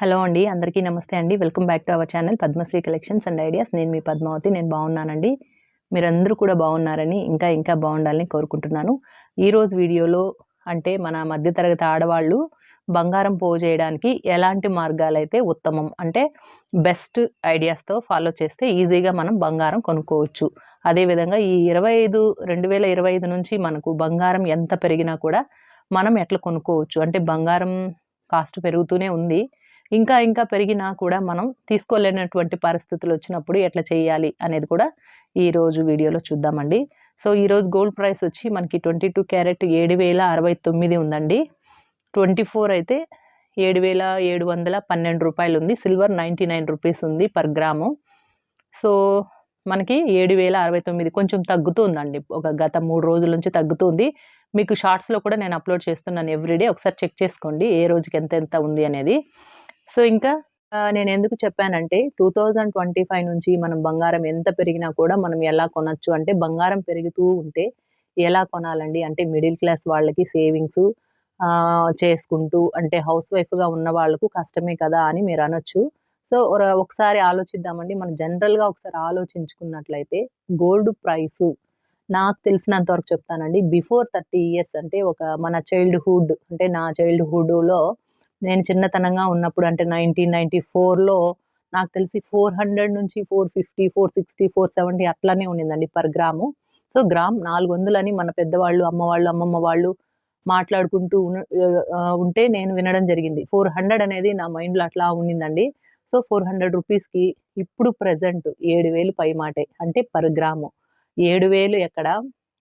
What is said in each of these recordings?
Hello అండి. అందరికీ నమస్తే అండి. Welcome back to our channel Padmashri collections and ideas. నేను మీ పద్మావతి. నేను బాగున్నానండి. మీరందరూ కూడా బాగున్నారని, ఇంకా బాగుండాలని కోరుకుంటున్నాను. ఈరోజు వీడియోలో అంటే మన మధ్య తరగతి ఆడవాళ్ళు బంగారం పోగు చేయడానికి ఎలాంటి మార్గాలైతే ఉత్తమం అంటే బెస్ట్ ఐడియాస్‌తో ఫాలో చేస్తే ఈజీగా మనం బంగారం కొనుక్కోవచ్చు. అదేవిధంగా ఈ 2025 నుంచి మనకు బంగారం ఎంత పెరిగినా కూడా మనం ఎట్లా కొనుక్కోవచ్చు. అంటే బంగారం కాస్ట్ పెరుగుతూనే ఉంది. ఇంకా పెరిగినా కూడా మనం తీసుకోలేనటువంటి పరిస్థితులొచ్చినప్పుడు ఎట్లా చేయాలి అనేది కూడా ఈరోజు వీడియోలో చూద్దామండి. సో, ఈరోజు గోల్డ్ ప్రైస్ వచ్చి మనకి 22 క్యారెట్ 7,069 ఉందండి. 24 అయితే రూ. 7,712 ఉంది. సిల్వర్ ₹99 ఉంది పర్ గ్రాము. సో, మనకి 7,069 కొంచెం తగ్గుతుందండి. గత 3 రోజుల నుంచి తగ్గుతుంది. మీకు షార్ట్స్‌లో కూడా నేను అప్‌లోడ్ చేస్తున్నాను ఎవ్రీడే. ఒకసారి చెక్ చేసుకోండి. ఏ రోజుకి ఎంత ఉంది అనేది. సో, ఇంకా నేనెందుకు చెప్పానంటే 2025 నుంచి మనం బంగారం ఎంత పెరిగినా కూడా మనం ఎలా కొనొచ్చు అంటే బంగారం పెరుగుతూ ఉంటే ఎలా కొనాలండి? అంటే మిడిల్ క్లాస్ వాళ్ళకి సేవింగ్సు చేసుకుంటూ అంటే హౌస్ వైఫ్‌గా ఉన్న వాళ్ళకు కష్టమే కదా! అని మీరనొచ్చు. సో, ఒకసారి ఆలోచిద్దామండి. మనం జనరల్‌గా ఒకసారి ఆలోచించుకున్నట్లయితే గోల్డ్ ప్రైసు నాకు తెలిసినంత వరకు చెప్తానండి. బిఫోర్ 30 ఇయర్స్ అంటే మన చైల్డ్‌హుడ్ అంటే నా చైల్డ్‌హుడ్‌లో నేను చిన్నతనంగా ఉన్నప్పుడు అంటే 1994లో నాకు తెలిసి 400 నుంచి 450, 460, 470 అట్లనే ఉండిందండి పర్ గ్రాము. సో, గ్రామ్ 400 మన పెద్దవాళ్ళు, అమ్మవాళ్ళు, అమ్మమ్మ వాళ్ళు మాట్లాడుకుంటూ ఉంటే నేను వినడం జరిగింది. 400 అనేది నా మైండ్‌లో అట్లా ఉండిందండి. సో, 400 రూపీస్‌కి ఇప్పుడు ప్రెజెంట్ 7,000 పై మాటే. అంటే పర్ గ్రాము. 7,000 ఎక్కడ?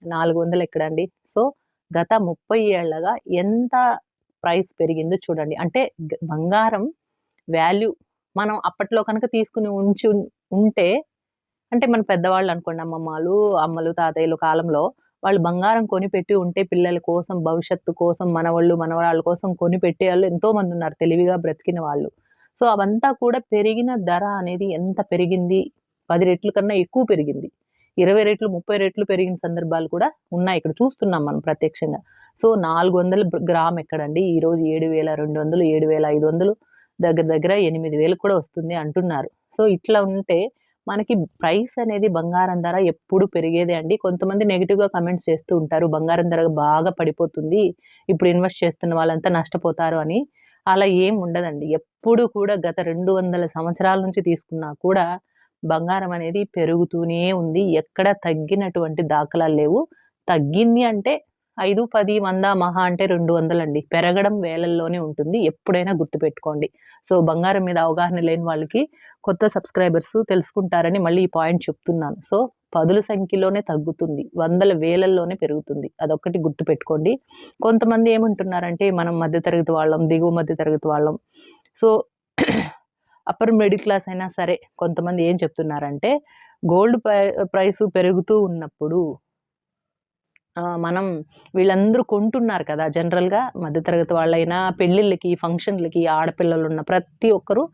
400 ఎక్కడండి? సో, గత 30 ఏళ్లగా ఎంత ప్రైస్ పెరిగిందో చూడండి. అంటే బంగారం వాల్యూ మనం అప్పట్లో కనుక తీసుకొని ఉంటే అంటే మన పెద్దవాళ్ళనుకోండి అమ్మమ్మలు, అమ్మలు, తాతయ్యల కాలంలో వాళ్ళు బంగారం కొనిపెట్టి ఉంటే పిల్లల కోసం, భవిష్యత్తు కోసం, మనవళ్ళు, మనవరాళ్ళ కోసం కొనిపెట్టేవాళ్ళు ఎంతోమందున్నారు తెలివిగా బ్రతికిన వాళ్ళు. సో, అవంతా కూడా పెరిగిన ధర అనేది ఎంత పెరిగింది? 10 రెట్ల కన్నా ఎక్కువ పెరిగింది. 20 రెట్లు, 30 రెట్లు పెరిగిన సందర్భాలు కూడా ఉన్నాయి. ఇక్కడ చూస్తున్నాం మనం ప్రత్యక్షంగా. సో, 400 గ్రామ్ ఎక్కడండి? ఈరోజు 7,200, 7,500 దగ్గర దగ్గర 8,000 కూడా వస్తుంది అంటున్నారు. సో, ఇట్లా ఉంటే మనకి ప్రైస్ అనేది బంగారం ధర ఎప్పుడు పెరిగేదే అండి. కొంతమంది నెగెటివ్‌గా కామెంట్స్ చేస్తూ ఉంటారు. బంగారం ధర బాగా పడిపోతుంది. ఇప్పుడు ఇన్వెస్ట్ చేస్తున్న వాళ్ళంతా నష్టపోతారు అని. అలా ఏం ఉండదండి. ఎప్పుడు కూడా గత 200 సంవత్సరాల నుంచి తీసుకున్నా కూడా బంగారం అనేది పెరుగుతూనే ఉంది. ఎక్కడ తగ్గినటువంటి దాఖలాలు లేవు. తగ్గింది అంటే 5, 10, 100 మహా అంటే 200 అండి. పెరగడం వేలల్లోనే ఉంటుంది. ఎప్పుడైనా గుర్తుపెట్టుకోండి. సో, బంగారం మీద అవగాహన లేని వాళ్ళకి కొత్త సబ్‌స్క్రైబర్స్ తెలుసుకుంటారని మళ్ళీ ఈ పాయింట్ చెప్తున్నాను. సో, పదుల సంఖ్యలోనే తగ్గుతుంది. వందల, వేలల్లోనే పెరుగుతుంది. అదొక్కటి గుర్తుపెట్టుకోండి. కొంతమంది ఏమంటున్నారంటే మనం మధ్య తరగతి వాళ్ళం, దిగువ మధ్య తరగతి వాళ్ళం. సో, అప్పర్ మిడిల్ క్లాస్ అయినా సరే కొంతమంది ఏం చెప్తున్నారంటే గోల్డ్ ప్రైస్ పెరుగుతూ ఉన్నప్పుడు మనం వీళ్ళందరూ కొంటున్నారు కదా! జనరల్‌గా మధ్య తరగతి వాళ్ళైనా పెళ్ళిళ్ళకి, ఫంక్షన్‌లకి ఆడపిల్లలున్న ప్రతి ఒక్కరు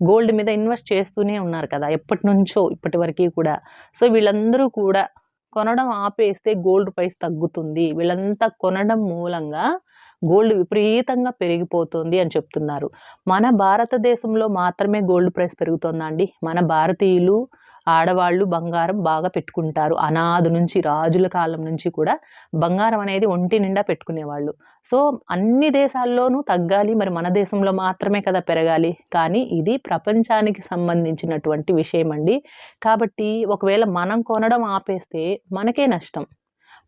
గోల్డ్ మీద ఇన్వెస్ట్ చేస్తూనే ఉన్నారు కదా! ఎప్పటినుంచో ఇప్పటి వరకి కూడా. సో, వీళ్ళందరూ కూడా కొనడం ఆపేస్తే గోల్డ్ ప్రైస్ తగ్గుతుంది. వీళ్ళంతా కొనడం మూలంగా గోల్డ్ విపరీతంగా పెరిగిపోతుంది అని చెప్తున్నారు. మన భారతదేశంలో మాత్రమే గోల్డ్ ప్రైస్ పెరుగుతోందా అండి? మన భారతీయులు ఆడవాళ్ళు బంగారం బాగా పెట్టుకుంటారు. అనాది నుంచి రాజుల కాలం నుంచి కూడా బంగారం అనేది ఒంటి నిండా పెట్టుకునేవాళ్ళు. సో, అన్ని దేశాల్లోనూ తగ్గాలి. మరి మన దేశంలో మాత్రమే కదా పెరగాలి. కానీ ఇది ప్రపంచానికి సంబంధించినటువంటి విషయమండి. కాబట్టి ఒకవేళ మనం కొనడం ఆపేస్తే మనకే నష్టం.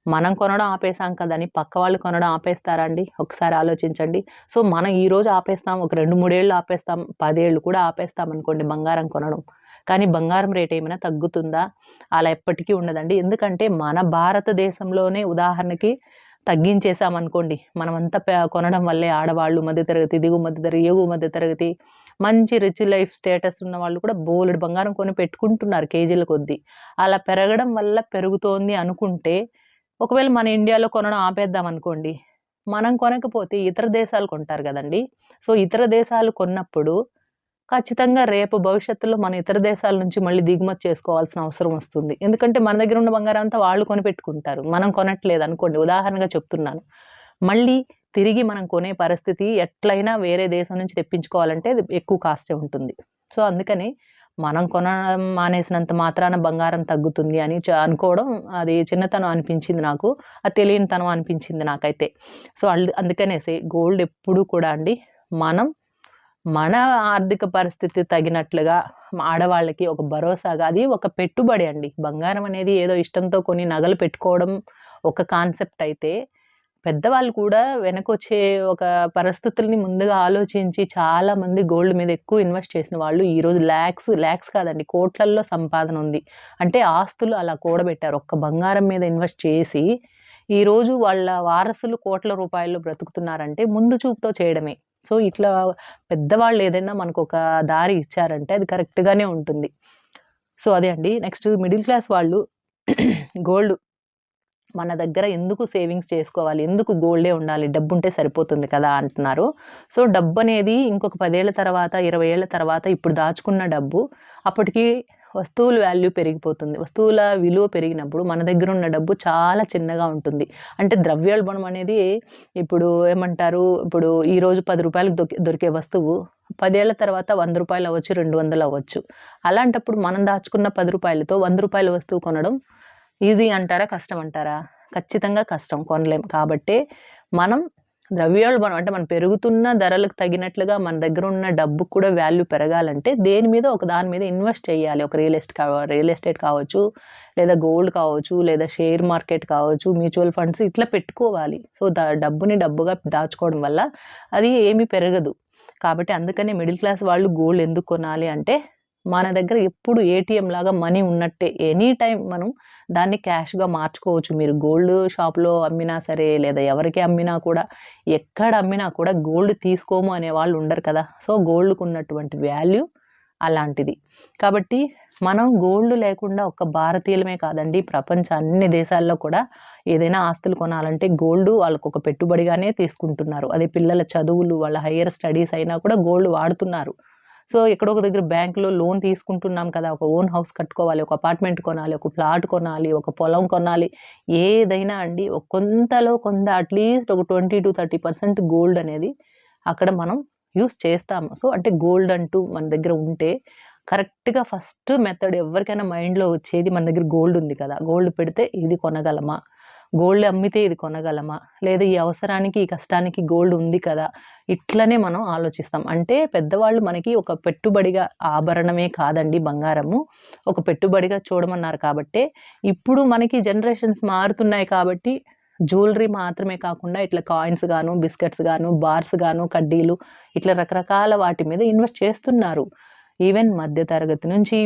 మనం కొనడం ఆపేసాం కదని పక్క వాళ్ళు కొనడం ఆపేస్తారా అండి? ఒకసారి ఆలోచించండి. సో, మనం ఈరోజు ఆపేస్తాం. ఒక 2, 3 ఏళ్ళు ఆపేస్తాం. 10 ఏళ్ళు కూడా ఆపేస్తామనుకోండి బంగారం కొనడం. కానీ బంగారం రేట్ ఏమైనా తగ్గుతుందా? అలా ఎప్పటికీ ఉండదండి. ఎందుకంటే మన భారతదేశంలోనే ఉదాహరణకి తగ్గించేసామనుకోండి. మనమంతా కొనడం వల్లే ఆడవాళ్ళు మధ్య తరగతి, దిగువ మధ్య తరగతి, ఎగువ మధ్య తరగతి, మంచి రిచ్ లైఫ్ స్టేటస్ ఉన్న వాళ్ళు కూడా బోలెడు బంగారం కొని పెట్టుకుంటున్నారు కేజీల కొద్దీ. అలా పెరగడం వల్ల పెరుగుతోంది అనుకుంటే ఒకవేళ మన ఇండియాలో కొనడం ఆపేద్దామనుకోండి. మనం కొనకపోతే ఇతర దేశాలు కొంటారు గదండీ! సో, ఇతర దేశాలు కొన్నప్పుడు ఖచ్చితంగా రేపు భవిష్యత్తులో మన ఇతర దేశాల నుంచి మళ్ళీ దిగుమతి చేసుకోవాల్సిన అవసరం వస్తుంది. ఎందుకంటే మన దగ్గర ఉన్న బంగారం అంతా వాళ్ళు కొనిపెట్టుకుంటారు. మనం కొనట్లేదనుకోండి. ఉదాహరణగా చెప్తున్నాను. మళ్ళీ తిరిగి మనం కొనే పరిస్థితి ఎట్లైనా వేరే దేశం నుంచి తెప్పించుకోవాలంటే అది ఎక్కువ కాస్టే ఉంటుంది. సో, అందుకని మనం కొనడం మానేసినంత మాత్రాన బంగారం తగ్గుతుంది అని అనుకోవడం అది చిన్నతనం అనిపించింది నాకు. అది తెలియనితనం అనిపించింది నాకైతే. సో, అందుకనేసి గోల్డ్ ఎప్పుడూ కూడా అండి మనం మన ఆర్థిక పరిస్థితి తగినట్లుగా ఆడవాళ్ళకి ఒక భరోసాగా అది ఒక పెట్టుబడి అండి. బంగారం అనేది ఏదో ఇష్టంతో కొని నగలు పెట్టుకోవడం ఒక కాన్సెప్ట్ అయితే, పెద్దవాళ్ళు కూడా వెనకొచ్చే ఒక పరిస్థితుల్ని ముందుగా ఆలోచించి చాలామంది గోల్డ్ మీద ఎక్కువ ఇన్వెస్ట్ చేసిన వాళ్ళు ఈరోజు లాక్స్ కాదండి కోట్లల్లో సంపాదన ఉంది. అంటే ఆస్తులు అలా కూడబెట్టారు. ఒక్క బంగారం మీద ఇన్వెస్ట్ చేసి, ఈరోజు వాళ్ళ వారసులు కోట్ల రూపాయల్లో బ్రతుకుతున్నారంటే ముందు చూపుతో చేయడమే. సో, ఇట్లా పెద్దవాళ్ళు ఏదైనా మనకొక దారి ఇచ్చారంటే అది కరెక్ట్‌గానే ఉంటుంది. సో, అదే అండి. నెక్స్ట్ మిడిల్ క్లాస్ వాళ్ళు గోల్డ్ మన దగ్గర ఎందుకు సేవింగ్స్ చేసుకోవాలి? ఎందుకు గోల్డే ఉండాలి? డబ్బుంటే సరిపోతుంది కదా! అంటున్నారు. సో, డబ్బనేది ఇంకొక 10 ఏళ్ల తర్వాత, 20 ఏళ్ల తర్వాత ఇప్పుడు దాచుకున్న డబ్బు అప్పటికి వస్తువుల వాల్యూ పెరిగిపోతుంది. వస్తువుల విలువ పెరిగినప్పుడు మన దగ్గరున్న డబ్బు చాలా చిన్నగా ఉంటుంది. అంటే ద్రవ్యోల్బణం అనేది ఇప్పుడు ఏమంటారు? ఇప్పుడు ఈరోజు రూ. 10కి దొరికే వస్తువు 10 ఏళ్ల తర్వాత రూ. 100 అవ్వచ్చు, 200 అవ్వచ్చు. అలాంటప్పుడు మనం దాచుకున్న రూ. 10తో రూ. 100 వస్తువు కొనడం ఈజీ అంటారా? కష్టం అంటారా? ఖచ్చితంగా కష్టం. కొనలేం. కాబట్టే మనం ద్రవ్యోల్బణం అంటే మనం పెరుగుతున్న ధరలకు తగినట్లుగా మన దగ్గరున్న డబ్బుకు కూడా వాల్యూ పెరగాలంటే దేని మీద ఒక దాని మీద ఇన్వెస్ట్ చేయాలి. ఒక రియల్ ఎస్టేట్ కావచ్చు, లేదా గోల్డ్ కావచ్చు, లేదా షేర్ మార్కెట్ కావచ్చు, మ్యూచువల్ ఫండ్స్ ఇట్లా పెట్టుకోవాలి. సో, డబ్బుని డబ్బుగా దాచుకోవడం వల్ల అది ఏమీ పెరగదు. కాబట్టి అందుకనే మిడిల్ క్లాస్ వాళ్ళు గోల్డ్ ఎందుకు కొనాలి అంటే, మన దగ్గర ఎప్పుడు ఏటీఎం లాగా మనీ ఉన్నట్టే ఎనీ టైమ్ మనం దాన్ని క్యాష్‌గా మార్చుకోవచ్చు. మీరు గోల్డ్ షాప్‌లో అమ్మినా సరే, లేదా ఎవరికి అమ్మినా కూడా, ఎక్కడ అమ్మినా కూడా గోల్డ్ తీసుకోము అనేవాళ్ళు ఉండరు కదా! సో, గోల్డ్‌కున్నటువంటి వాల్యూ అలాంటిది. కాబట్టి మనం గోల్డ్ లేకుండా ఒక్క భారతీయులమే కాదండి, ప్రపంచ అన్ని దేశాల్లో కూడా ఏదైనా ఆస్తులు కొనాలంటే గోల్డ్ వాళ్ళకొక పెట్టుబడిగానే తీసుకుంటున్నారు. అదే పిల్లల చదువులు, వాళ్ళ హైయర్ స్టడీస్ అయినా కూడా గోల్డ్ వాడుతున్నారు. సో, ఎక్కడో ఒక దగ్గర బ్యాంక్‌లో లోన్ తీసుకుంటున్నాం కదా! ఒక ఓన్ హౌస్ కట్టుకోవాలి, ఒక అపార్ట్‌మెంట్ కొనాలి, ఒక ప్లాట్ కొనాలి, ఒక పొలం కొనాలి. ఏదైనా అండి కొంతలో కొంత అట్‌లీస్ట్ ఒక 20-30% గోల్డ్ అనేది అక్కడ మనం యూజ్ చేస్తాము. సో, అంటే గోల్డ్ అంటూ మన దగ్గర ఉంటే కరెక్ట్‌గా ఫస్ట్ మెథడ్ ఎవరికైనా మైండ్‌లో వచ్చేది మన దగ్గర గోల్డ్ ఉంది కదా! గోల్డ్ పెడితే ఇది కొనగలమా? గోల్డ్ అమ్మితే ఇది కొనగలమా? లేదా ఈ అవసరానికి, ఈ కష్టానికి గోల్డ్ ఉంది కదా! ఇట్లనే మనం ఆలోచిస్తాం. అంటే పెద్దవాళ్ళు మనకి ఒక పెట్టుబడిగా ఆభరణమే కాదండి బంగారము. ఒక పెట్టుబడిగా చూడమన్నారు కాబట్టే, ఇప్పుడు మనకి జనరేషన్స్ మారుతున్నాయి కాబట్టి జ్యువెలరీ మాత్రమే కాకుండా ఇట్లా కాయిన్స్ గాను, బిస్కెట్స్ గాను, బార్స్ గాను, కడ్డీలు ఇట్లా రకరకాల వాటి మీద ఇన్వెస్ట్ చేస్తున్నారు. ఈవెన్ మధ్య తరగతి నుంచి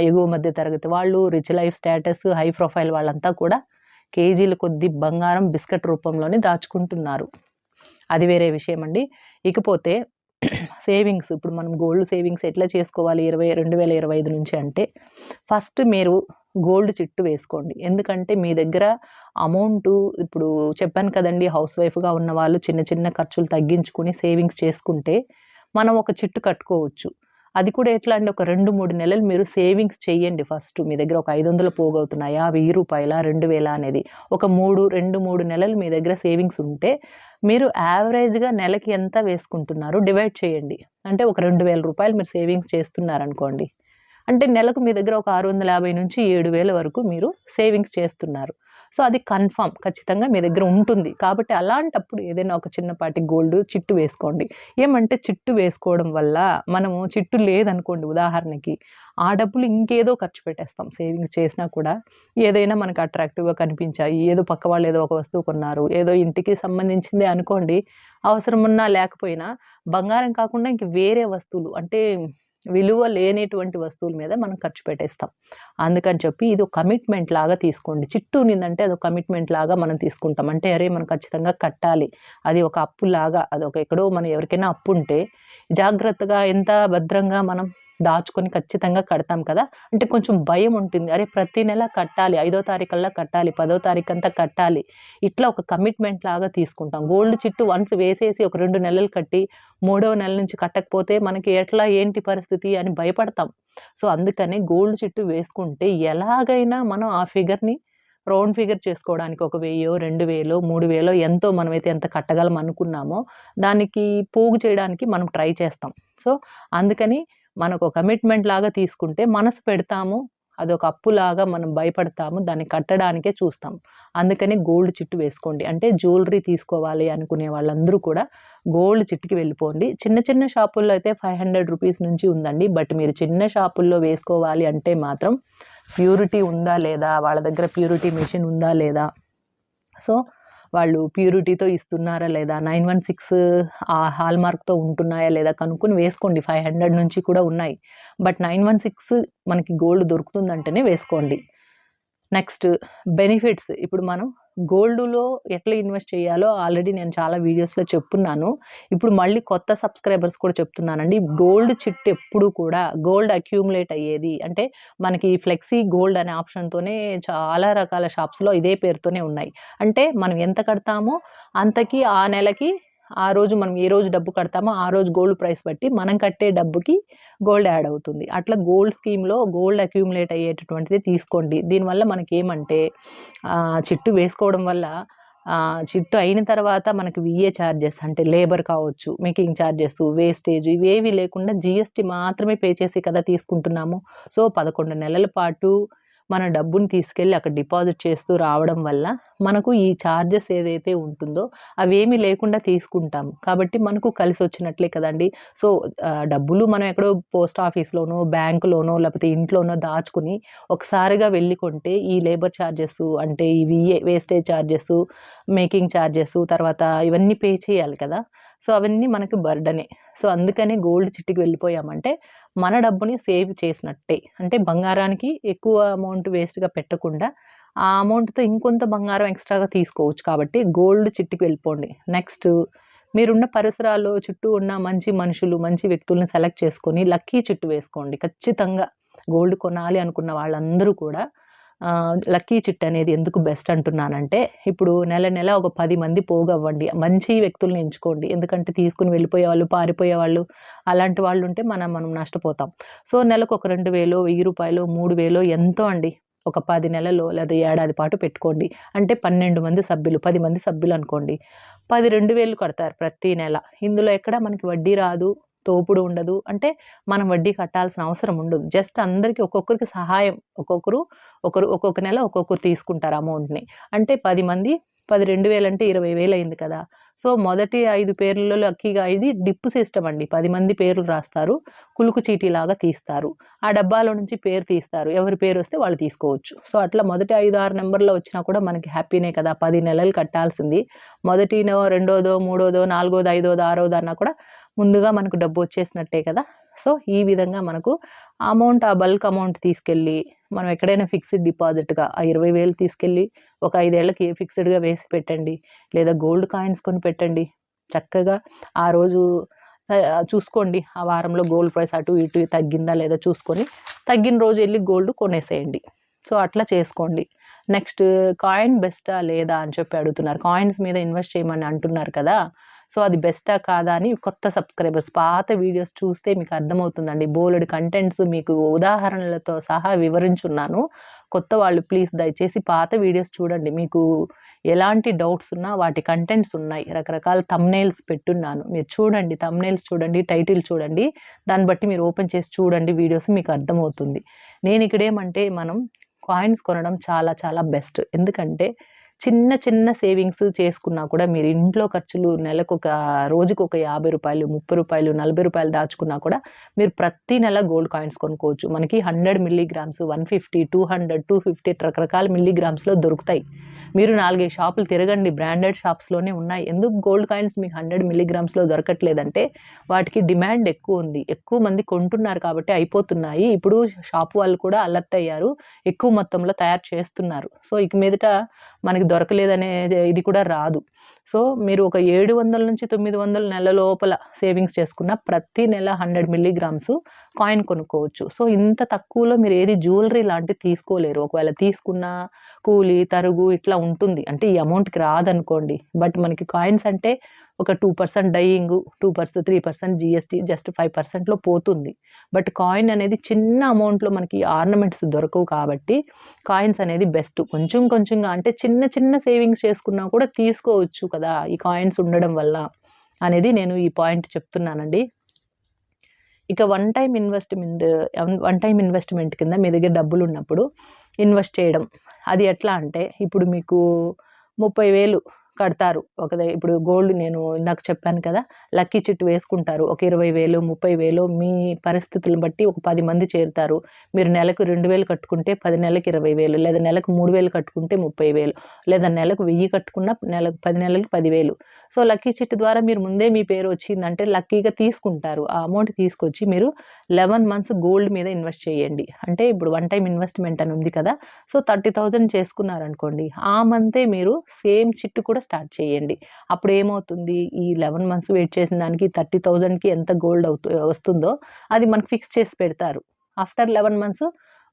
ఎగువ మధ్య తరగతి వాళ్ళు, rich life status, high profile వాళ్ళంతా కూడా కేజీల కొద్దీ బంగారం బిస్కెట్ రూపంలోనే దాచుకుంటున్నారు. అది వేరే విషయమండి. ఇకపోతే సేవింగ్స్ ఇప్పుడు మనం గోల్డ్ సేవింగ్స్ ఎట్లా చేసుకోవాలి 2025 నుంచి అంటే, ఫస్ట్ మీరు గోల్డ్ చిట్టు వేసుకోండి. ఎందుకంటే మీ దగ్గర అమౌంటు ఇప్పుడు చెప్పాను కదండీ! హౌస్ వైఫ్‌గా ఉన్నవాళ్ళు చిన్న చిన్న ఖర్చులు తగ్గించుకొని సేవింగ్స్ చేసుకుంటే, మనం ఒక చిట్టు కట్టుకోవచ్చు. అది కూడా ఎట్లా అండి ఒక 2, 3 నెలలు మీరు సేవింగ్స్ చేయండి ఫస్ట్. మీ దగ్గర ఒక 500 పోగవుతున్నాయా? రూ. 1000, 2000 అనేది ఒక 2, 3 నెలలు మీ దగ్గర సేవింగ్స్ ఉంటే, మీరు యావరేజ్‌గా నెలకి ఎంత వేసుకుంటున్నారు డివైడ్ చేయండి. అంటే ఒక రూ. 2000 మీరు సేవింగ్స్ చేస్తున్నారనుకోండి. అంటే నెలకు మీ దగ్గర ఒక 650-7,000 వరకు మీరు సేవింగ్స్ చేస్తున్నారు. సో, అది కన్ఫర్మ్ ఖచ్చితంగా మీ దగ్గర ఉంటుంది. కాబట్టి అలాంటప్పుడు ఏదైనా ఒక చిన్నపాటి గోల్డ్ చిట్టు వేసుకోండి. ఏమంటే చిట్టు వేసుకోవడం వల్ల మనము చిట్టు లేదనుకోండి ఉదాహరణకి, ఆ డబ్బులు ఇంకేదో ఖర్చు పెట్టేస్తాం. సేవింగ్స్ చేసినా కూడా ఏదైనా మనకు అట్రాక్టివ్‌గా కనిపించాయి. ఏదో పక్క వాళ్ళు ఏదో ఒక వస్తువు కొన్నారు. ఏదో ఇంటికి సంబంధించిందే అనుకోండి. అవసరమున్నా లేకపోయినా బంగారం కాకుండా ఇంక వేరే వస్తువులు అంటే విలువ లేనటువంటి వస్తువుల మీద మనం ఖర్చు పెట్టేస్తాం. అందుకని చెప్పి ఇది ఒక కమిట్మెంట్ లాగా తీసుకోండి. చిట్టు ఉన్నిందంటే అదొక కమిట్మెంట్ లాగా మనం తీసుకుంటాం. అంటే అరే! మనం ఖచ్చితంగా కట్టాలి. అది ఒక అప్పులాగా అదొక ఎక్కడో మనం ఎవరికైనా అప్పుంటే జాగ్రత్తగా ఎంత భద్రంగా మనం దాచుకొని ఖచ్చితంగా కడతాం కదా! అంటే కొంచెం భయం ఉంటుంది. అరే! ప్రతి నెల కట్టాలి. 5దో తారీఖల్లా కట్టాలి. 10దో తారీఖంతా కట్టాలి. ఇట్లా ఒక కమిట్మెంట్ లాగా తీసుకుంటాం. గోల్డ్ చిట్టు వన్స్ వేసేసి ఒక 2 నెలలు కట్టి, మూడవ నెల నుంచి కట్టకపోతే మనకి ఎట్లా ఏంటి పరిస్థితి అని భయపడతాం. సో, అందుకని గోల్డ్ చిట్టు వేసుకుంటే ఎలాగైనా మనం ఆ ఫిగర్‌ని రౌండ్ ఫిగర్ చేసుకోవడానికి ఒక 1000, 2000, 3000 ఎంతో మనమైతే ఎంత కట్టగలం అనుకున్నామో దానికి పోగు చేయడానికి మనం ట్రై చేస్తాం. సో, అందుకని మనకు కమిట్మెంట్ లాగా తీసుకుంటే మనసు పెడతాము. అదొక అప్పులాగా మనం భయపడతాము. దాన్ని కట్టడానికే చూస్తాం. అందుకని గోల్డ్ చిట్టు వేసుకోండి. అంటే జ్యువెలరీ తీసుకోవాలి అనుకునే వాళ్ళందరూ కూడా గోల్డ్ చిట్టుకి వెళ్ళిపోండి. చిన్న చిన్న షాపుల్లో అయితే ₹500 నుంచి ఉందండి. బట్ మీరు చిన్న షాపుల్లో వేసుకోవాలి అంటే మాత్రం ప్యూరిటీ ఉందా లేదా? వాళ్ళ దగ్గర ప్యూరిటీ మెషిన్ ఉందా లేదా? సో, వాళ్ళు ప్యూరిటీతో ఇస్తున్నారా లేదా? 916 హాల్‌మార్క్‌తో ఉంటున్నాయా లేదా? కనుక్కొని వేసుకోండి. 500 నుంచి కూడా ఉన్నాయి. బట్ 916 మనకి గోల్డ్ దొరుకుతుందంటేనే వేసుకోండి. Next benefits. ఇప్పుడు మనం గోల్డ్‌లో ఎట్లా ఇన్వెస్ట్ చేయాలో ఆల్రెడీ నేను చాలా వీడియోస్‌లో చెప్పున్నాను. ఇప్పుడు మళ్ళీ కొత్త సబ్స్క్రైబర్స్ కూడా చెప్తున్నానండి. గోల్డ్ చిట్ ఎప్పుడు కూడా గోల్డ్ అక్యూములేట్ అయ్యేది. అంటే మనకి ఫ్లెక్సీ గోల్డ్ అనే ఆప్షన్‌తోనే చాలా రకాల షాప్స్‌లో ఇదే పేరుతోనే ఉన్నాయి. అంటే మనం ఎంత కడతామో అంతకి ఆ నెలకి ఆ రోజు మనం ఏ రోజు డబ్బు కడతామో ఆ రోజు గోల్డ్ ప్రైస్ బట్టి మనం కట్టే డబ్బుకి గోల్డ్ యాడ్ అవుతుంది. అట్లా గోల్డ్ స్కీమ్‌లో గోల్డ్ అక్యూములేట్ అయ్యేటటువంటిది తీసుకోండి. దీనివల్ల మనకేమంటే చిట్టు వేసుకోవడం వల్ల చిట్టు అయిన తర్వాత మనకి విఏ చార్జెస్ అంటే లేబర్ కావచ్చు, మేకింగ్ చార్జెస్, వేస్టేజ్ ఇవేవి లేకుండా జీఎస్టీ మాత్రమే పే చేసి కదా తీసుకుంటున్నాము. సో, 11 నెలల పాటు మన డబ్బుని తీసుకెళ్ళి అక్కడ డిపాజిట్ చేస్తూ రావడం వల్ల మనకు ఈ చార్జెస్ ఏదైతే ఉంటుందో అవేమీ లేకుండా తీసుకుంటాము. కాబట్టి మనకు కలిసొచ్చినట్లే కదండీ! సో, డబ్బులు మనం ఎక్కడో పోస్ట్ ఆఫీస్‌లోనో, బ్యాంకులోనో లేకపోతే ఇంట్లోనో దాచుకొని ఒకసారిగా వెళ్లి కొంటే ఈ లేబర్ చార్జెస్ అంటే ఈ వేస్టేజ్ చార్జెస్, మేకింగ్ చార్జెస్ తర్వాత ఇవన్నీ పే చేయాలి కదా! సో, అవన్నీ మనకు బర్డెనే. సో, అందుకని గోల్డ్ చిట్టికి వెళ్ళిపోయామంటే మన డబ్బుని సేవ్ చేసినట్టే. అంటే బంగారానికి ఎక్కువ అమౌంట్ వేస్ట్‌గా పెట్టకుండా ఆ అమౌంట్‌తో ఇంకొంత బంగారం ఎక్స్‌ట్రాగా తీసుకోవచ్చు కాబట్టి గోల్డ్ చిట్టికి వెళ్ళిపోండి. నెక్స్ట్ మీరున్న పరిసరాల్లో చుట్టూ ఉన్న మంచి మనుషులు, మంచి వ్యక్తుల్ని సెలెక్ట్ చేసుకొని లక్కీ చిట్టు వేసుకోండి. ఖచ్చితంగా గోల్డ్ కొనాలి అనుకున్న వాళ్ళందరూ కూడా లక్కీ చిట్ అనేది ఎందుకు బెస్ట్ అంటున్నానంటే, ఇప్పుడు నెల నెల ఒక 10 మంది పోగవ్వండి. మంచి వ్యక్తుల్ని ఎంచుకోండి. ఎందుకంటే తీసుకొని వెళ్ళిపోయేవాళ్ళు, పారిపోయేవాళ్ళు అలాంటి వాళ్ళుంటే మనం నష్టపోతాం. సో, నెలకు ఒక 2000, రూ. 1000, 3000 ఎంతో అండి. ఒక 10 నెలల్లో లేదా ఏడాది పాటు పెట్టుకోండి. అంటే 12 మంది సభ్యులు, 10 మంది సభ్యులనుకోండి. 10, 2000 కడతారు ప్రతి నెల. ఇందులో ఎక్కడ మనకి వడ్డీ రాదు, తోపుడు ఉండదు. అంటే మనం వడ్డీ కట్టాల్సిన అవసరం ఉండదు. జస్ట్ అందరికి ఒక్కొక్కరికి సహాయం ఒకరు ఒక్కొక్క నెల ఒక్కొక్కరు తీసుకుంటారు అమౌంట్‌ని. అంటే 10 మంది 10, 2000 అంటే 20,000 అయింది కదా! సో, మొదటి 5 పేర్లలో లక్కీగా ఇది డిప్ సిస్టమ్ అండి. 10 మంది పేర్లు రాస్తారు. కులుకు చీటీలాగా తీస్తారు. ఆ డబ్బాలో నుంచి పేరు తీస్తారు. ఎవరి పేరొస్తే వాళ్ళు తీసుకోవచ్చు. సో, అట్లా మొదటి 5, 6 నంబర్‌లో వచ్చినా కూడా మనకి హ్యాపీనే కదా! 10 నెలలు కట్టాల్సింది. మొదటినో, రెండోదో, మూడోదో, నాలుగోదో, ఐదోదో, ఆరోదో అన్నా కూడా ముందుగా మనకు డబ్బొచ్చేసినట్టే కదా! సో, ఈ విధంగా మనకు ఆ బల్క్ అమౌంట్ తీసుకెళ్ళి మనం ఎక్కడైనా ఫిక్స్డ్ డిపాజిట్‌గా ఆ 20,000 తీసుకెళ్ళి ఒక 5 ఏళ్లకి ఫిక్స్‌డ్‌గా వేసి పెట్టండి. లేదా గోల్డ్ కాయిన్స్ కొని పెట్టండి. చక్కగా ఆ రోజు చూసుకోండి. ఆ వారంలో గోల్డ్ ప్రైస్ అటు ఇటు తగ్గిందా లేదా చూసుకొని, తగ్గిన రోజు ఎళ్లి గోల్డ్ కొనేసేయండి. సో, అట్లా చేసుకోండి. నెక్స్ట్ కాయిన్ బెస్టా లేదా అని చెప్పి అడుగుతున్నారు. కాయిన్స్ మీద ఇన్వెస్ట్ చేయమని అంటున్నారు కదా! సో, అది బెస్టా కాదా అని కొత్త సబ్స్క్రైబర్స్ పాత వీడియోస్ చూస్తే మీకు అర్థమవుతుందండి. బోలెడు కంటెంట్స్ మీకు ఉదాహరణలతో సహా వివరించున్నాను. కొత్త వాళ్ళు ప్లీజ్ దయచేసి పాత వీడియోస్ చూడండి. మీకు ఎలాంటి డౌట్స్ ఉన్నా వాటి కంటెంట్స్ ఉన్నాయి. రకరకాల థంబ్‌నెయిల్స్ పెట్టున్నాను. మీరు చూడండి. థంబ్‌నెయిల్స్ చూడండి, టైటిల్ చూడండి. దాన్ని బట్టి మీరు ఓపెన్ చేసి చూడండి వీడియోస్ మీకు అర్థమవుతుంది. నేనిక్కడేమంటే మనం కాయిన్స్ కొనడం చాలా చాలా బెస్ట్. ఎందుకంటే చిన్న చిన్న సేవింగ్స్ చేసుకున్నా కూడా మీరు ఇంట్లో ఖర్చులు రోజుకొక రూ. 50, రూ. 30, రూ. 40 దాచుకున్నా కూడా మీరు ప్రతి నెల గోల్డ్ కాయిన్స్ కొనుక్కోవచ్చు. మనకి 100 మిల్లీగ్రామ్స్, 150, 200, 250 రకరకాల మిల్లీగ్రామ్స్‌లో దొరుకుతాయి. మీరు 4, 5 షాపులు తిరగండి. బ్రాండెడ్ షాప్స్‌లోనే ఉన్నాయి. ఎందుకు గోల్డ్ కాయిన్స్ మీకు 100 మిల్లీగ్రామ్స్‌లో దొరకట్లేదంటే వాటికి డిమాండ్ ఎక్కువుంది. ఎక్కువ మంది కొంటున్నారు కాబట్టి అయిపోతున్నాయి. ఇప్పుడు షాప్ వాళ్ళు కూడా అలర్ట్ అయ్యారు. ఎక్కువ మొత్తంలో తయారు చేస్తున్నారు. సో, ఇక మీదట మనకి దొరకలేదనే ఇది కూడా రాదు. సో, మీరు ఒక 700-900 నెల లోపల సేవింగ్స్ చేసుకున్న ప్రతి నెల 100 మిల్లీగ్రామ్స్ కాయిన్ కొనుక్కోవచ్చు. సో, ఇంత తక్కువలో మీరు ఏది జ్యువెలరీ లాంటిది తీసుకోలేరు. ఒకవేళ తీసుకున్నా కూలి, తరుగు ఇట్లా ఉంటుంది. అంటే ఈ అమౌంట్‌కి రాదనుకోండి. బట్ మనకి కాయిన్స్ అంటే ఒక 2% డైయింగ్, 2%, 3% జీఎస్టీ, జస్ట్ 5%లో పోతుంది. బట్ కాయిన్ అనేది చిన్న అమౌంట్‌లో మనకి ఆర్నమెంట్స్ దొరకవు కాబట్టి కాయిన్స్ అనేది బెస్ట్. కొంచెం కొంచెంగా అంటే చిన్న చిన్న సేవింగ్స్ చేసుకున్నా కూడా తీసుకోవచ్చు కదా! ఈ కాయిన్స్ ఉండడం వల్ల అనేది నేను ఈ పాయింట్ చెప్తున్నానండి. ఇక వన్ టైమ్ ఇన్వెస్ట్‌మెంట్ కింద మీ దగ్గర డబ్బులున్నప్పుడు ఇన్వెస్ట్ చేయడం. అది ఎట్లా అంటే ఇప్పుడు మీకు 30,000 కడతారు. ఇప్పుడు గోల్డ్ నేను ఇందాక చెప్పాను కదా! లక్కీ చిట్ వేసుకుంటారు. ఒక 20,000, 30,000 మీ పరిస్థితులను బట్టి ఒక 10 మంది చేరుతారు. మీరు నెలకు 2,000 కట్టుకుంటే 10 నెలలకి 20,000 లేదా నెలకు 3,000 కట్టుకుంటే 30,000 లేదా నెలకు 1000 కట్టుకున్నా 10 నెలలకి 10,000. సో, లక్కీ చిట్ ద్వారా మీరు ముందే మీ పేరు వచ్చిందంటే లక్కీగా తీసుకుంటారు. ఆ అమౌంట్ తీసుకొచ్చి మీరు 11 మంత్స్ గోల్డ్ మీద ఇన్వెస్ట్ చేయండి. అంటే ఇప్పుడు వన్ టైమ్ ఇన్వెస్ట్‌మెంట్ అని ఉంది కదా! సో, 30,000 చేసుకున్నారనుకోండి. ఆ మంతే మీరు సేమ్ చిట్ కూడా స్టార్ట్ చేయండి. అప్పుడేమవుతుంది ఈ 11 మంత్స్ వెయిట్ చేసిన దానికి 30,000కి ఎంత గోల్డ్ వస్తుందో అది మనకు ఫిక్స్ చేసి పెడతారు. ఆఫ్టర్ 11 మంత్స్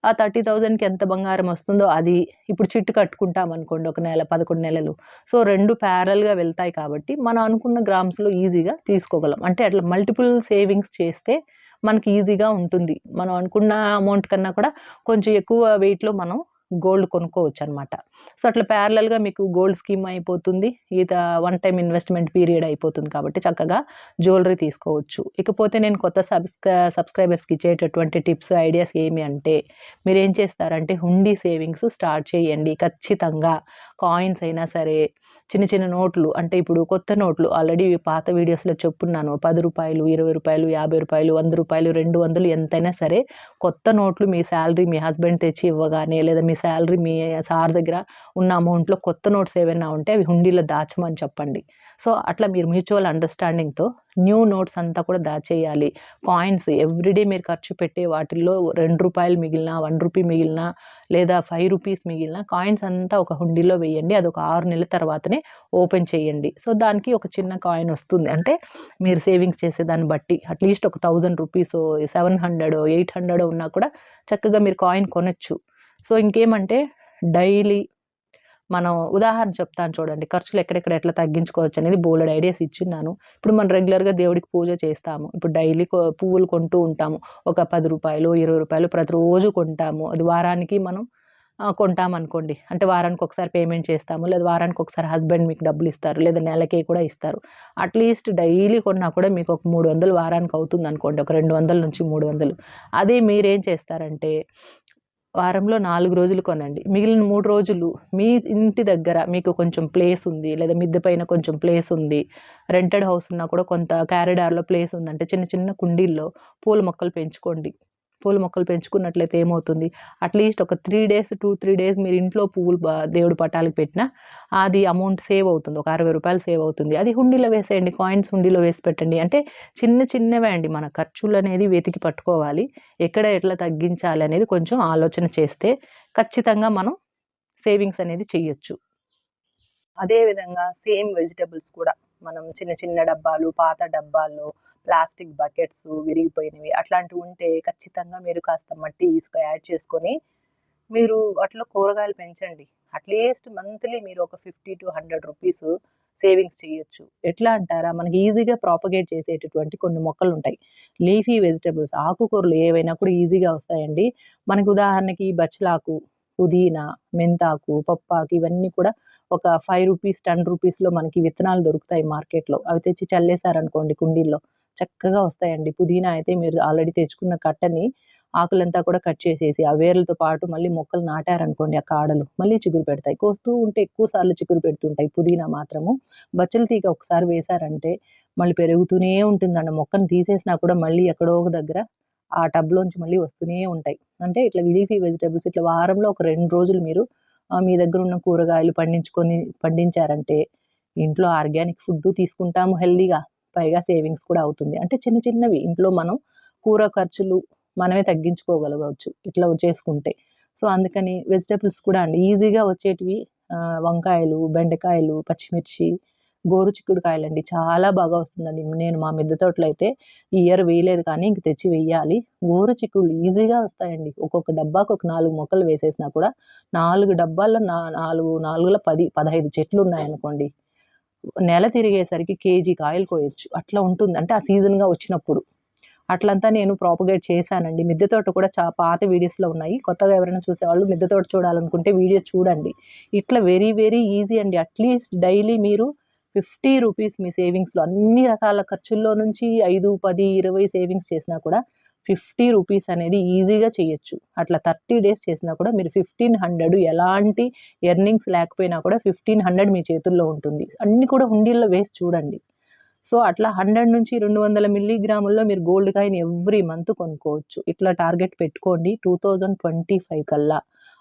ఆ 30,000కి ఎంత బంగారం వస్తుందో అది ఇప్పుడు చిట్టు కట్టుకుంటామనుకోండి ఒక నెల, 11 నెలలు. సో, 2 ప్యారలల్‌గా వెళ్తాయి కాబట్టి మనం అనుకున్న గ్రామ్స్‌లో ఈజీగా తీసుకోగలం. అంటే అట్లా మల్టిపుల్ సేవింగ్స్ చేస్తే మనకి ఈజీగా ఉంటుంది. మనం అనుకున్న అమౌంట్ కన్నా కూడా కొంచెం ఎక్కువ వెయిట్‌లో మనం గోల్డ్ కొనుక్కోవచ్చనమాట. సో, అట్లా ప్యారలల్‌గా మీకు గోల్డ్ స్కీమ్ అయిపోతుంది. వన్ టైమ్ ఇన్వెస్ట్‌మెంట్ పీరియడ్ అయిపోతుంది కాబట్టి చక్కగా జ్యువెలరీ తీసుకోవచ్చు. ఇకపోతే నేను కొత్త సబ్స్క్రైబర్స్‌కి ఇచ్చేటటువంటి టిప్స్, ఐడియాస్ ఏమి అంటే మీరేం చేస్తారంటే హుండీ సేవింగ్స్ స్టార్ట్ చేయండి ఖచ్చితంగా. కాయిన్స్ అయినా సరే, చిన్న చిన్న నోట్లు అంటే ఇప్పుడు కొత్త నోట్లు ఆల్రెడీ పాత వీడియోస్‌లో చెప్పున్నాను. రూ. 10, రూ. 20, రూ. 50, రూ. 100, 200 ఎంతైనా సరే కొత్త నోట్లు మీ సాలరీ మీ హస్బెండ్ తెచ్చి ఇవ్వగానే లేదా మీ సాలరీ మీ సార్ దగ్గర ఉన్న అమౌంట్‌లో కొత్త నోట్స్ ఏవైనా ఉంటే అవి హుండీలో దాచమని చెప్పండి. సో, అట్లా మీరు మ్యూచువల్ అండర్‌స్టాండింగ్‌తో న్యూ నోట్స్ అంతా కూడా దాచేయాలి. కాయిన్స్ ఎవ్రీడే మీరు ఖర్చు పెట్టే వాటిల్లో రూ. 2 మిగిలినా, రూ. 1 మిగిలినా లేదా రూ. 5 మిగిలినా కాయిన్స్ అంతా ఒక హుండీలో వేయండి. అదొక 6 నెలల తర్వాతనే ఓపెన్ చేయండి. సో, దానికి ఒక చిన్న కాయిన్ వస్తుంది. అంటే మీరు సేవింగ్స్ చేసే దాన్ని బట్టి అట్‌లీస్ట్ ఒక రూ. 1,000, 700, 800 ఉన్నా కూడా చక్కగా మీరు కాయిన్ కొనొచ్చు. సో, ఇంకేమంటే డైలీ మనం ఉదాహరణ చెప్తాను చూడండి. ఖర్చులు ఎక్కడెక్కడ ఎట్లా తగ్గించుకోవచ్చనేది బోలెడు ఐడియాస్ ఇచ్చున్నాను. ఇప్పుడు మనం రెగ్యులర్‌గా దేవుడికి పూజ చేస్తాము. ఇప్పుడు డైలీ పువ్వులు కొంటూ ఉంటాము. ఒక రూ. 10, రూ. 20 ప్రతిరోజు కొంటాము. అది వారానికి మనం కొంటామనుకోండి. అంటే వారానికి ఒకసారి పేమెంట్ చేస్తాము. లేదా వారానికి ఒకసారి హస్బెండ్ మీకు డబ్బులిస్తారు. లేదా నెలకి కూడా ఇస్తారు. అట్‌లీస్ట్ డైలీ కొన్నా కూడా మీకు ఒక 300 వారానికి అవుతుందనుకోండి. ఒక 200-300. అదే మీరేం చేస్తారంటే వారంలో 4 రోజులు కొనండి. మిగిలిన 3 రోజులు మీ ఇంటి దగ్గర మీకు కొంచెం ప్లేస్ ఉంది. లేదా మిద్దె పైన కొంచెం ప్లేస్ ఉంది. రెంటెడ్ హౌస్ ఉన్నా కూడా కొంత కారిడార్‌లో ప్లేస్ ఉందంటే చిన్న చిన్న కుండీల్లో పూల మొక్కలు పెంచుకోండి. పూల మొక్కలు పెంచుకున్నట్లయితే ఏమవుతుంది అట్‌లీస్ట్ ఒక 3 డేస్ మీరు ఇంట్లో పువ్వులు దేవుడి పటాలకు పెట్టినా అది అమౌంట్ సేవ్ అవుతుంది. ఒక రూ. 60 సేవ్ అవుతుంది. అది హుండీలో వేసేయండి. కాయిన్స్ హుండీలో వేసి పెట్టండి. అంటే చిన్న చిన్నవే అండి. మన ఖర్చులనేది వెతికి పట్టుకోవాలి. ఎక్కడ ఎట్లా తగ్గించాలి అనేది కొంచెం ఆలోచన చేస్తే ఖచ్చితంగా మనం సేవింగ్స్ అనేది చెయ్యొచ్చు. అదే విధంగా సేమ్ వెజిటబుల్స్ కూడా మనం చిన్న చిన్న డబ్బాలు, పాత డబ్బాల్లో ప్లాస్టిక్ బకెట్స్ విరిగిపోయినవి అట్లాంటివుంటే ఖచ్చితంగా మీరు కాస్త మట్టి, ఇసుక యాడ్ చేసుకొని మీరు వాటిలో కూరగాయలు పెంచండి. అట్‌లీస్ట్ మంత్లీ మీరు ఒక రూ. 50-100 సేవింగ్స్ చేయొచ్చు. ఎట్లా అంటారా? మనకి ఈజీగా ప్రాపగేట్ చేసేటటువంటి కొన్ని మొక్కలుంటాయి. లీఫీ వెజిటబుల్స్ ఆకుకూరలు ఏవైనా కూడా ఈజీగా వస్తాయండి. మనకు ఉదాహరణకి బచ్చలాకు, పుదీనా, మెంతాకు, పప్పాకు ఇవన్నీ కూడా ఒక రూ. 5, రూ. 10లో మనకి విత్తనాలు దొరుకుతాయి మార్కెట్‌లో. అవి తెచ్చి చల్లేసారనుకోండి కుండీల్లో చక్కగా వస్తాయండి. పుదీనా అయితే మీరు ఆల్రెడీ తెచ్చుకున్న కట్టని ఆకులంతా కూడా కట్ చేసేసి, ఆ వేర్లతో పాటు మళ్ళీ మొక్కలు నాటారనుకోండి ఆ కాడలు, మళ్ళీ చిగురు పెడతాయి. కోస్తూ ఉంటే ఎక్కువ సార్లు చిగురు పెడుతుంటాయి పుదీనా మాత్రము. బచ్చల తీగ ఒకసారి వేశారంటే మళ్ళీ పెరుగుతూనే ఉంటుందండి. మొక్కను తీసేసినా కూడా మళ్ళీ ఎక్కడో ఒక దగ్గర ఆ టబ్‌లోంచి మళ్ళీ వస్తూనే ఉంటాయి. అంటే ఇట్లా లీఫీ వెజిటబుల్స్ ఇట్లా వారంలో ఒక 2 రోజులు మీరు మీ దగ్గరున్న కూరగాయలు పండించారంటే ఇంట్లో ఆర్గానిక్ ఫుడ్డు తీసుకుంటాము హెల్తీగా. పైగా సేవింగ్స్ కూడా అవుతుంది. అంటే చిన్న చిన్నవి ఇంట్లో మనం కూర ఖర్చులు మనమే తగ్గించుకోగలగవచ్చు ఇట్లా చేసుకుంటే. సో, అందుకని వెజిటబుల్స్ కూడా అండి ఈజీగా వచ్చేటివి వంకాయలు, బెండకాయలు, పచ్చిమిర్చి, గోరుచిక్కుడుకాయలండి చాలా బాగా వస్తుందండి. నేను మా మిద్దె తోటలో అయితే ఈ ఇయర్ వేయలేదు కానీ ఇంక తెచ్చి వెయ్యాలి. గోరుచిక్కుళ్ళు ఈజీగా వస్తాయండి. ఒక్కొక్క డబ్బాకి ఒక 4 మొక్కలు వేసేసినా కూడా 4 డబ్బాల్లో 4 4ల 10, 15 చెట్లున్నాయనుకోండి. నెల తిరిగేసరికి కేజీకి ఆయిల్ కోయొచ్చు. అట్లా ఉంటుంది. అంటే ఆ సీజన్‌గా వచ్చినప్పుడు. అట్లంతా నేను ప్రాపగేట్ చేశానండి. మిద్దె తోట కూడా పాత వీడియోస్‌లో ఉన్నాయి. కొత్తగా ఎవరైనా చూసేవాళ్ళు మిద్దె తోట చూడాలనుకుంటే వీడియో చూడండి. ఇట్లా వెరీ, వెరీ ఈజీ అండి. అట్‌లీస్ట్ డైలీ మీరు ₹50 మీ సేవింగ్స్‌లో అన్ని రకాల ఖర్చుల్లో నుంచి 5, 10, 20 సేవింగ్స్ చేసినా కూడా ₹50 అనేది ఈజీగా చేయొచ్చు. అట్లా 30 డేస్ చేసినా కూడా మీరు 1500 ఎలాంటి ఎర్నింగ్స్ లేకపోయినా కూడా 1500 మీ చేతుల్లో ఉంటుంది. అన్నీ కూడా హుండీల్లో వేసి చూడండి. సో, అట్లా 100-200 మిల్లీగ్రాముల్లో మీరు గోల్డ్ కాయిన్ ఎవ్రీ మంత్ కొనుక్కోవచ్చు. ఇట్లా టార్గెట్ పెట్టుకోండి. 2025 కల్లా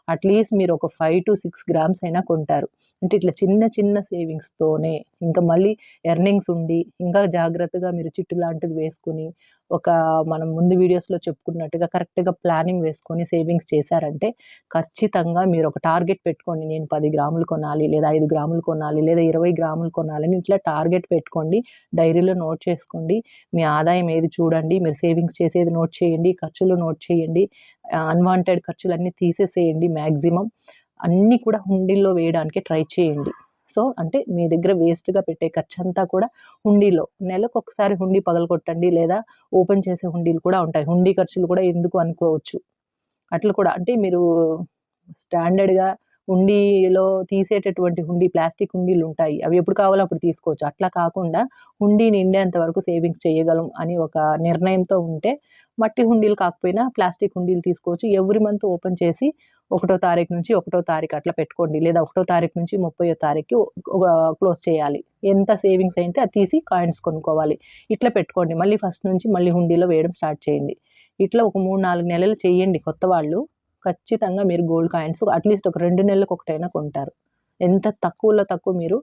అట్‌లీస్ట్ మీరు ఒక 5-6 గ్రామ్స్ అయినా కొంటారు. అంటే ఇట్లా చిన్న చిన్న సేవింగ్స్‌తోనే ఇంకా మళ్ళీ ఎర్నింగ్స్ ఉండి, ఇంకా జాగ్రత్తగా మీరు చిట్టు లాంటిది వేసుకొని, ఒక మనం ముందు వీడియోస్‌లో చెప్పుకున్నట్టుగా కరెక్ట్‌గా ప్లానింగ్ వేసుకొని సేవింగ్స్ చేశారంటే ఖచ్చితంగా మీరు ఒక టార్గెట్ పెట్టుకోండి. నేను 10 గ్రాములు కొనాలి, లేదా 5 గ్రాములు కొనాలి, లేదా 20 గ్రాములు కొనాలని ఇట్లా టార్గెట్ పెట్టుకోండి. డైరీలో నోట్ చేసుకోండి. మీ ఆదాయం ఏది చూడండి. మీరు సేవింగ్స్ చేసేది నోట్ చేయండి. ఖర్చులు నోట్ చేయండి. అన్‌వాంటెడ్ ఖర్చులన్నీ తీసేసేయండి మాక్సిమం. అన్నీ కూడా హుండీలో వేయడానికి ట్రై చేయండి. సో, అంటే మీ దగ్గర వేస్ట్‌గా పెట్టే ఖర్చంతా కూడా హుండీలో నెలకొకసారి హుండీ పగలగొట్టండి. లేదా ఓపెన్ చేసే హుండీలు కూడా ఉంటాయి. హుండీ ఖర్చులు కూడా ఎందుకు అనుకోవచ్చు. అట్లా కూడా అంటే మీరు స్టాండర్డ్‌గా హుండీలో తీసేటటువంటి ప్లాస్టిక్ హుండీలుంటాయి. అవి ఎప్పుడు కావాలో అప్పుడు తీసుకోవచ్చు. అట్లా కాకుండా హుండీ నిండేంత వరకు సేవింగ్స్ చేయగలం అని ఒక నిర్ణయంతో ఉంటే మట్టి హుండీలు కాకపోయినా ప్లాస్టిక్ హుండీలు తీసుకోవచ్చు. ఎవ్రీ మంత్ ఓపెన్ చేసి 1 తారీఖు నుంచి 1 తారీఖు అట్లా పెట్టుకోండి. లేదా 1 తారీఖు నుంచి 30 తారీఖుకి క్లోజ్ చేయాలి. ఎంత సేవింగ్స్ అయితే అది తీసి కాయిన్స్ కొనుక్కోవాలి. ఇట్లా పెట్టుకోండి. మళ్ళీ ఫస్ట్ నుంచి మళ్ళీ హుండీలో వేయడం స్టార్ట్ చేయండి. ఇట్లా ఒక 3, 4 నెలలు చేయండి కొత్తవాళ్ళు. ఖచ్చితంగా మీరు గోల్డ్ కాయిన్స్ అట్‌లీస్ట్ ఒక 2 నెలలకు ఒకటైనా కొంటారు. ఎంత తక్కువలో తక్కువ మీరు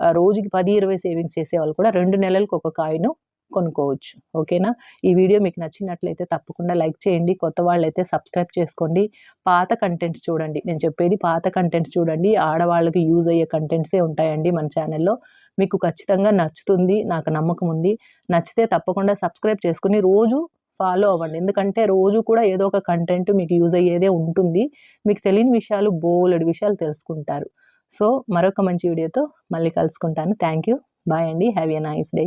రోజుకి 10, 20 సేవింగ్స్ చేసేవాళ్ళు కూడా 2 నెలలకు ఒక కాయిను కొనుక్కోవచ్చు. ఓకేనా? ఈ వీడియో మీకు నచ్చినట్లయితే తప్పకుండా లైక్ చేయండి. కొత్త వాళ్ళైతే సబ్స్క్రైబ్ చేసుకోండి. పాత కంటెంట్స్ చూడండి. నేను చెప్పేది పాత కంటెంట్స్ చూడండి. ఆడవాళ్ళకి యూజ్ అయ్యే కంటెంట్సే ఉంటాయండి మన ఛానెల్‌లో. మీకు ఖచ్చితంగా నచ్చుతుంది. నాకు నమ్మకం ఉంది. నచ్చితే తప్పకుండా సబ్స్క్రైబ్ చేసుకొని రోజు ఫాలో అవ్వండి. ఎందుకంటే రోజు కూడా ఏదో ఒక కంటెంట్ మీకు యూజ్ అయ్యేదే ఉంటుంది. మీకు తెలియని విషయాలు బోలెడు విషయాలు తెలుసుకుంటారు. సో, మరొక మంచి వీడియోతో మళ్ళీ కలుసుకుంటాను. Thank you. బాయ్ అండి. Have a nice day.